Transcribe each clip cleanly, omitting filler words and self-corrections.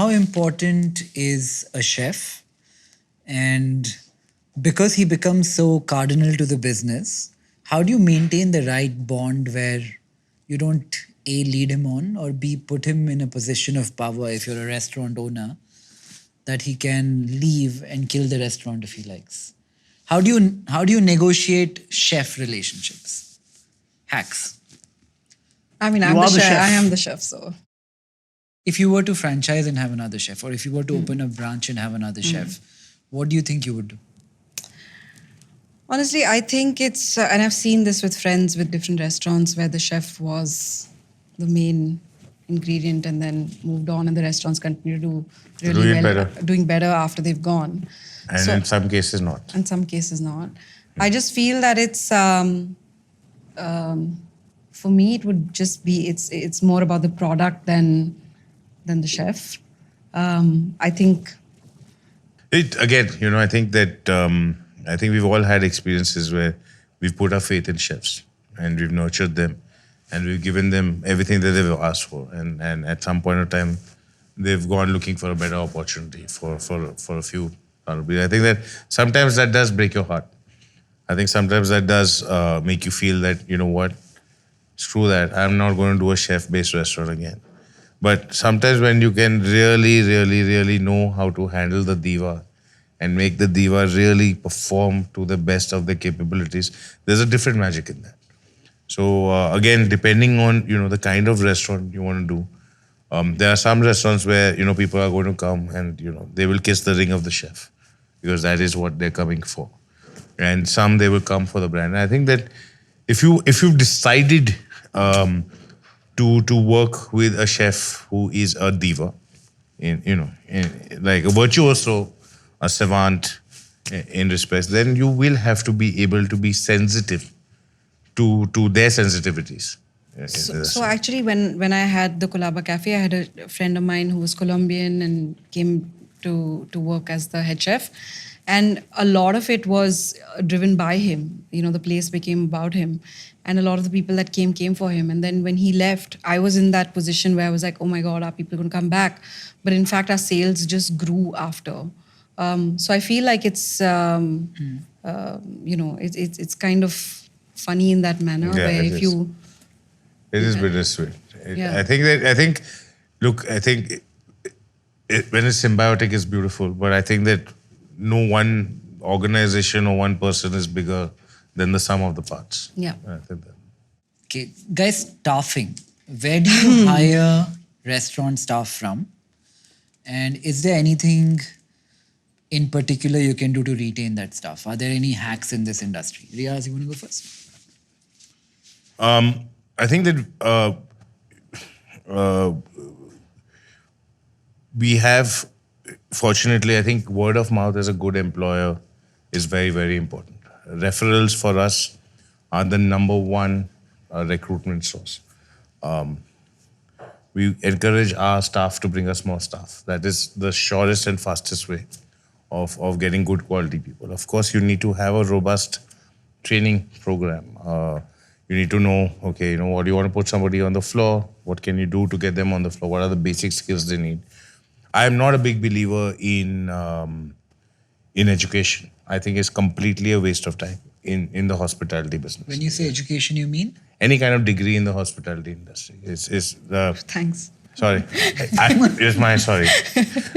how important is a chef? And because he becomes so cardinal to the business, how do you maintain the right bond where you don't A, lead him on, or B, put him in a position of power if you're a restaurant owner, that he can leave and kill the restaurant if he likes? How do you negotiate chef relationships? Hacks. I mean, I'm You the are the chef. chef. I am the chef, so. If you were to franchise and have another chef, or if you were to open a branch and have another chef, what do you think you would do? Honestly, I think it's, and I've seen this with friends with different restaurants where the chef was the main ingredient and then moved on, and the restaurants continue to do really Doing well, better. doing better after they've gone. And So- in some cases not. in some cases not. I just feel that it's for me it would just be it's more about the product than the chef. I think Again, I think that I think we've all had experiences where we've put our faith in chefs and we've nurtured them and we've given them everything that they've asked for, and at some point of time they've gone looking for a better opportunity for a few. I think that sometimes that does break your heart. I think sometimes that does make you feel that, you know what, screw that, I'm not going to do a chef-based restaurant again. But sometimes when you can really, really, really know how to handle the diva and make the diva really perform to the best of their capabilities, there's a different magic in that. So again, depending on, the kind of restaurant you want to do, there are some restaurants where, people are going to come and, they will kiss the ring of the chef because that is what they're coming for. And some they will come for the brand. And I think that if you've decided to work with a chef who is a diva, like a virtuoso, a savant in respect, then you will have to be able to be sensitive to their sensitivities. so actually when I had the Colaba Cafe, I had a friend of mine who was Colombian and came to work as the head chef. And a lot of it was driven by him. The place became about him. And a lot of the people that came for him. And then when he left, I was in that position where I was like, oh my God, are people going to come back? But in fact, our sales just grew after. So I feel like it's, it's kind of funny in that manner. Yeah, where it if is. you... It is bittersweet. Yeah. I think when it's symbiotic, it's beautiful. But I think that no one organization or one person is bigger than the sum of the parts. Yeah. I think that. Okay, guys, staffing. Where do you hire restaurant staff from? And is there anything in particular you can do to retain that staff? Are there any hacks in this industry? Riaz, you want to go first? I think that we have, fortunately, I think word of mouth as a good employer is very, very important. Referrals for us are the number one recruitment source. We encourage our staff to bring us more staff. That is the surest and fastest way of getting good quality people. Of course, you need to have a robust training program. You need to know, okay, what do you want to put somebody on the floor? What can you do to get them on the floor? What are the basic skills they need? I am not a big believer in education. I think it's completely a waste of time in the hospitality business. When you say education, you mean? Any kind of degree in the hospitality industry is the. Thanks. Sorry, it's my sorry.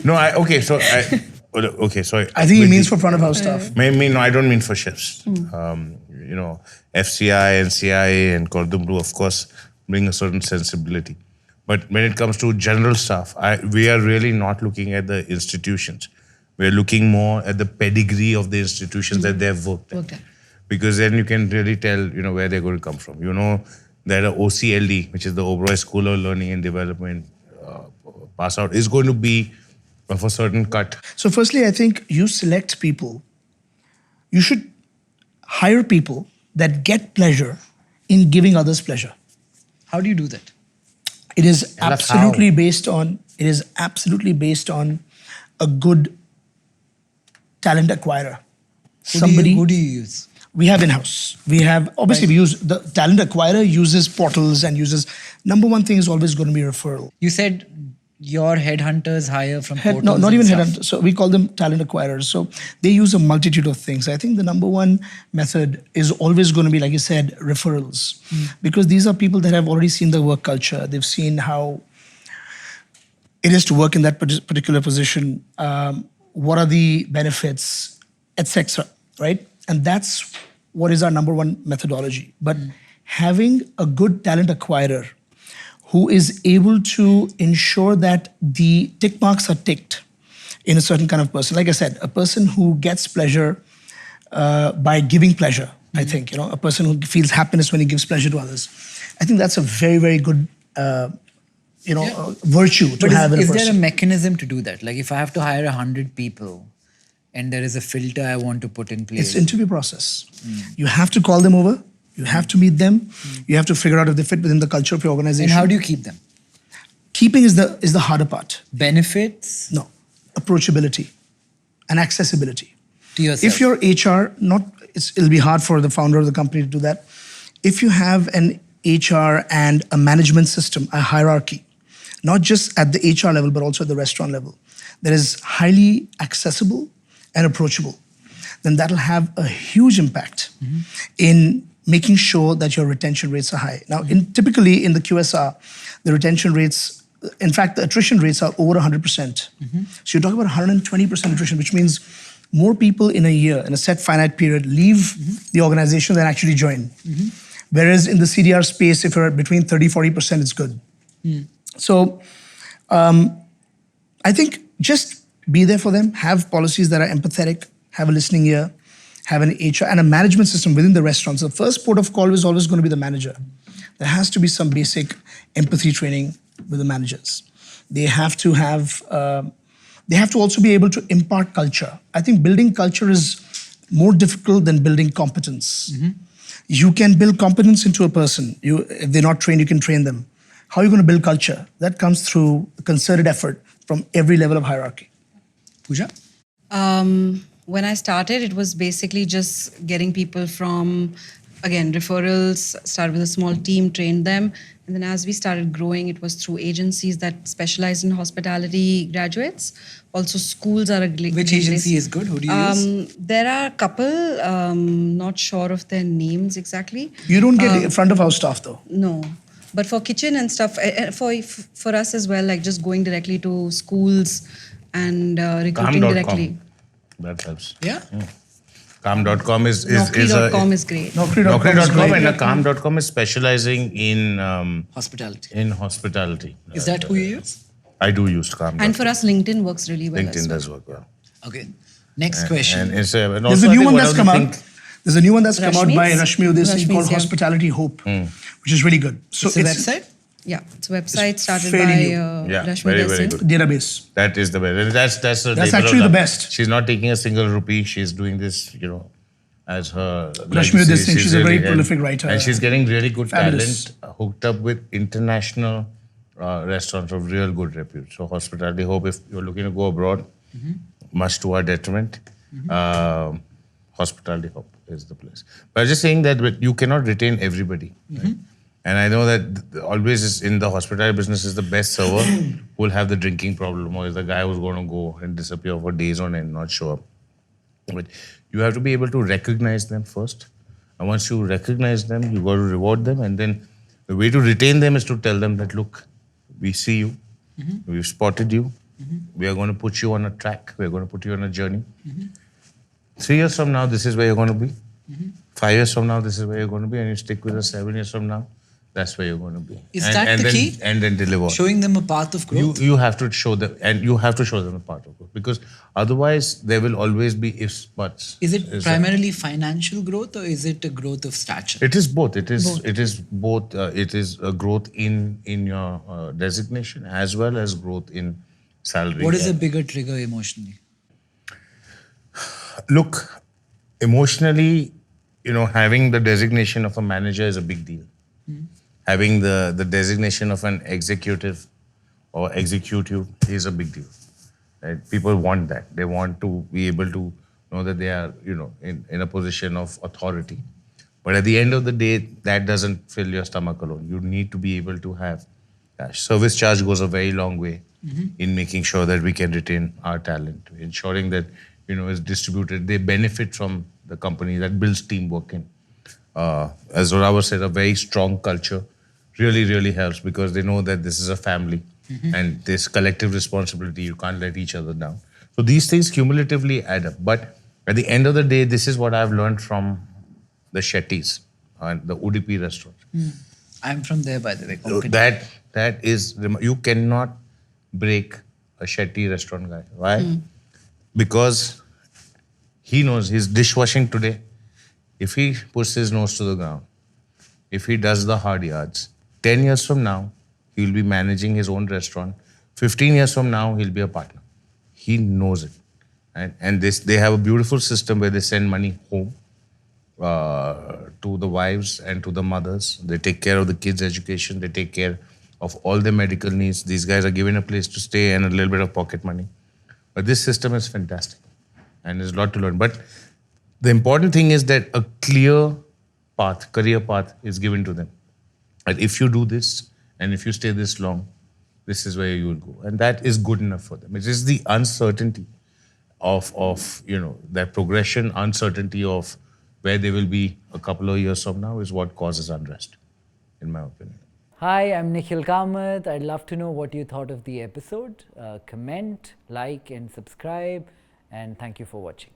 No, okay, sorry. I think he means for front of house staff. No, I don't mean for chefs. FCI and CIA and Cordon Bleu, of course, bring a certain sensibility. But when it comes to general staff, we are really not looking at the institutions. We're looking more at the pedigree of the institutions that they've worked at. Because then you can really tell, where they're going to come from. That OCLD, which is the Oberoi School of Learning and Development, pass out, is going to be of a certain cut. So firstly, I think you select people. You should hire people that get pleasure in giving others pleasure. How do you do that? It is And that's absolutely how. based on a good talent acquirer. Who do you use? We have in-house. We have, obviously we use, the talent acquirer uses portals and uses, number one thing is always going to be referral. You said your headhunters hire from No, portals not and even stuff? headhunters. So we call them talent acquirers. So they use a multitude of things. I think the number one method is always going to be, like you said, referrals, because these are people that have already seen the work culture. They've seen how it is to work in that particular position. What are the benefits, etc. Right? And that's what is our number one methodology. But having a good talent acquirer who is able to ensure that the tick marks are ticked in a certain kind of person. Like I said, a person who gets pleasure by giving pleasure. I think a person who feels happiness when he gives pleasure to others. I think that's a very, very good virtue to But have in a is person. there a mechanism to do that? Like if I have to hire 100 people and there is a filter I want to put in place. It's interview process. You have to call them over. You have to meet them. You have to figure out if they fit within the culture of your organization. And how do you keep them? Keeping is the harder part. Benefits No, approachability and accessibility. to yourself. If you're HR, it'll be hard for the founder of the company to do that. If you have an HR and a management system, a hierarchy, not just at the HR level, but also at the restaurant level, that is highly accessible and approachable, then that'll have a huge impact in making sure that your retention rates are high. Now, typically in the QSR, the retention rates, in fact, the attrition rates are over 100%. So you're talking about 120% attrition, which means more people in a year, in a set finite period, leave the organization than actually join. Whereas in the CDR space, if you're at between 30-40%, it's good. So I think just be there for them, have policies that are empathetic, have a listening ear, have an HR and a management system within the restaurant. So the first port of call is always going to be the manager. There has to be some basic empathy training with the managers. They have to have, they have to also be able to impart culture. I think building culture is more difficult than building competence. You can build competence into a person. If they're not trained, you can train them. How are you going to build culture? That comes through concerted effort from every level of hierarchy. Pooja? When I started, it was basically just getting people from, again, referrals, started with a small team, trained them. And then as we started growing, it was through agencies that specialize in hospitality graduates. Also, schools are a Which agency is good? Who do you use? There are a couple, not sure of their names exactly. You don't get front of house staff though. No. But for kitchen and stuff, for us as well, like just going directly to schools and recruiting directly. That helps. Yeah? Calm.com is Naukri.com is great. Naukri.com and Calm.com is specializing in Hospitality. hospitality. Is that who you use? I do use Calm.com. And for us, LinkedIn works really well. LinkedIn does work well. Okay. Next question. And it's and There's also a I new think one one that's of the come out. thing- There's a new one that's come out by Rashmi's? Rashmi Udesi called Rashmi's, yeah. Hospitality Hope, which is really good. So It's a website? Yeah, it's a website started fairly by new. Yeah, Rashmi very, Desi. very good. Database. That is the best. And that's That's labor actually of the love. best. She's not taking a single rupee. She's doing this, as her. Rashmi legacy. Udesi, she's a very prolific writer. And she's getting really good Fabulous. talent hooked up with international restaurants of real good repute. So Hospitality Hope, if you're looking to go abroad, much to our detriment, Hospitality Hope is the place. But I'm just saying that you cannot retain everybody. Right? And I know that always is in the hospitality business is the best server who will have the drinking problem or is the guy who's going to go and disappear for days on end, not show up. But you have to be able to recognize them first. And once you recognize them, you got to reward them. And then the way to retain them is to tell them that, look, we see you. We've spotted you. We are going to put you on a track. We're going to put you on a journey. 3 years from now, this is where you're going to be. 5 years from now, this is where you're going to be. And you stick with us 7 years from now, that's where you're going to be. Is that the key? And then deliver. Showing them a path of growth? You have to show them, and you have to show them a part of growth, because otherwise there will always be ifs, buts. Is it primarily financial growth or is it a growth of stature? It is both. It is both. It is a growth in your designation as well as growth in salary. What is a bigger trigger emotionally? Look, emotionally, having the designation of a manager is a big deal. Having the designation of an executive or executive is a big deal. Right? People want that. They want to be able to know that they are, in a position of authority. But at the end of the day, that doesn't fill your stomach alone. You need to be able to have cash. Service charge goes a very long way in making sure that we can retain our talent, ensuring that it's distributed. They benefit from the company that builds teamwork in. As Zorawa said, a very strong culture really, really helps because they know that this is a family and this collective responsibility. You can't let each other down. So these things cumulatively add up. But at the end of the day, this is what I've learned from the Shetties and the Udupi restaurant. I'm from there, by the way. So that is, you cannot break a Shetty restaurant guy. Why? Because he knows he's dishwashing today. If he puts his nose to the ground, if he does the hard yards, 10 years from now, he'll be managing his own restaurant. 15 years from now, he'll be a partner. He knows it. And they have a beautiful system where they send money home to the wives and to the mothers. They take care of the kids' education. They take care of all their medical needs. These guys are given a place to stay and a little bit of pocket money. But this system is fantastic. And there's a lot to learn. But the important thing is that a clear path, career path is given to them. And if you do this and if you stay this long, this is where you will go. And that is good enough for them. It is the uncertainty of that progression, uncertainty of where they will be a couple of years from now is what causes unrest, in my opinion. Hi, I'm Nikhil Kamath. I'd love to know what you thought of the episode. Comment, like and subscribe, and thank you for watching.